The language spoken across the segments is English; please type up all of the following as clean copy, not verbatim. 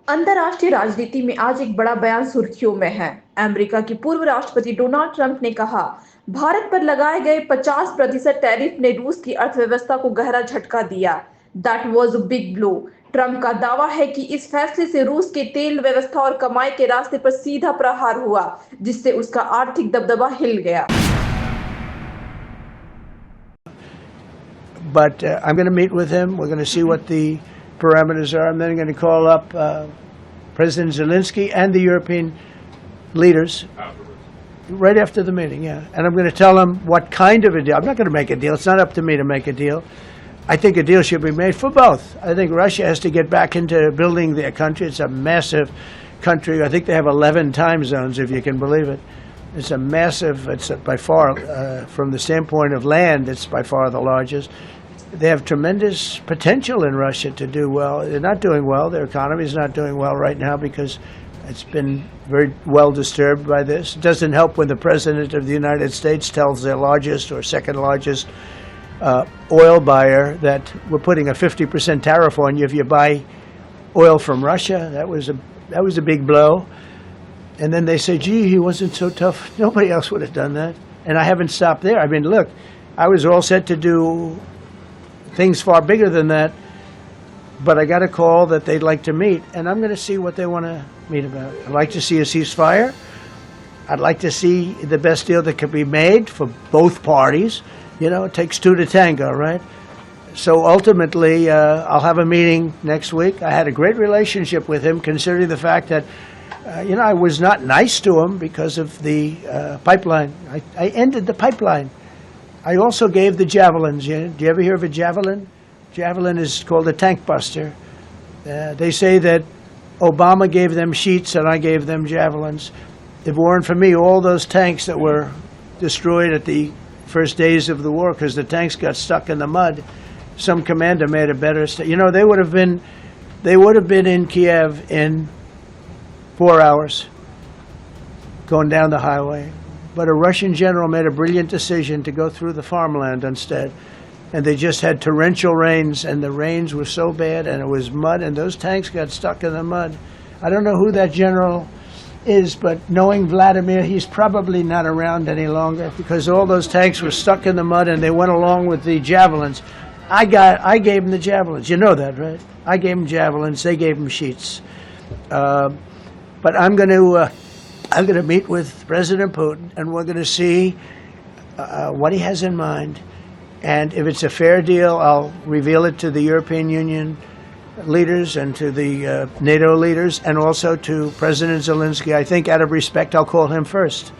अंतर्राष्ट्रीय राजनीति में आज एक बड़ा बयान सुर्खियों में है। अमेरिका के पूर्व राष्ट्रपति डोनाल्ड ट्रंप ने कहा, भारत पर लगाए गए 50% टैरिफ ने रूस की अर्थव्यवस्था को गहरा झटका दिया। That was a big blow. Trump का दावा है कि इस फैसले से रूस के तेल व्यवस्था और कमाई के रास्ते पर सीधा प्रहार हुआ, जिससे उसका आर्थिक दबदबा हिल गया। But I'm going to meet with him. We're going to see what the parameters are. I'm then going to call up President Zelensky and the European leaders right after the meeting, yeah. And I'm going to tell them what kind of a deal. I'm not going to make a deal. It's not up to me to make a deal. I think a deal should be made for both. I think Russia has to get back into building their country. It's a massive country. I think they have 11 time zones, if you can believe it. It's a massive, it's by far, from the standpoint of land, it's by far the largest. They have tremendous potential in Russia to do well. They're not doing well. Their economy is not doing well right now because it's been very well disturbed by this. It doesn't help when the President of the United States tells their largest or second largest oil buyer that we're putting a 50% tariff on you if you buy oil from Russia. That was a big blow. And then they say, gee, he wasn't so tough. Nobody else would have done that. And I haven't stopped there. I mean, look, I was all set to do things far bigger than that, but I got a call that they'd like to meet, and I'm going to see what they want to meet about. I'd like to see a ceasefire. I'd like to see the best deal that could be made for both parties. You know, it takes two to tango, right? So ultimately, I'll have a meeting next week. I had a great relationship with him, considering the fact that I was not nice to him because of the pipeline. I ended the pipeline. I also gave the javelins. Do you ever hear of a javelin? Javelin is called a tank buster. They say that Obama gave them sheets and I gave them javelins. If it weren't for me, all those tanks that were destroyed at the first days of the war because the tanks got stuck in the mud, some commander made a better they would have been in Kiev in 4 hours going down the highway. But a Russian general made a brilliant decision to go through the farmland instead. And they just had torrential rains, and the rains were so bad, and it was mud, and those tanks got stuck in the mud. I don't know who that general is, but knowing Vladimir, he's probably not around any longer because all those tanks were stuck in the mud, and they went along with the javelins. I gave them the javelins. You know that, right? I gave them javelins. They gave them sheets. But I'm going to meet with President Putin, and we're going to see what he has in mind. And if it's a fair deal, I'll reveal it to the European Union leaders and to the NATO leaders, and also to President Zelensky. I think out of respect, I'll call him first,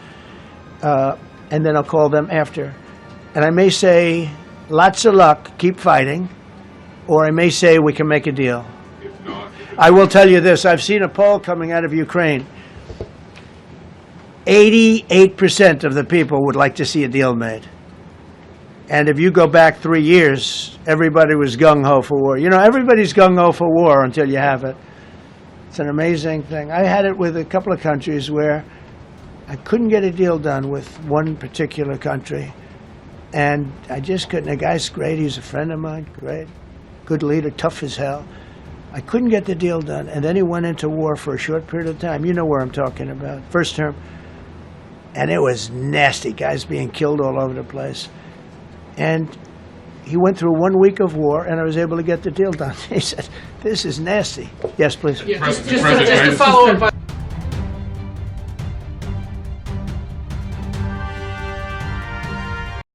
and then I'll call them after. And I may say, lots of luck, keep fighting, or I may say we can make a deal. I will tell you this. I've seen a poll coming out of Ukraine. 88% of the people would like to see a deal made. And if you go back 3 years, everybody was gung-ho for war. Everybody's gung-ho for war until you have it. It's an amazing thing. I had it with a couple of countries where I couldn't get a deal done with one particular country. And I just couldn't. The guy's great. He's a friend of mine. Great. Good leader. Tough as hell. I couldn't get the deal done. And then he went into war for a short period of time. You know where I'm talking about. First term. And it was nasty. Guys being killed all over the place. And he went through 1 week of war, and I was able to get the deal done. He said, this is nasty. Yes, please. Yeah, just to follow up on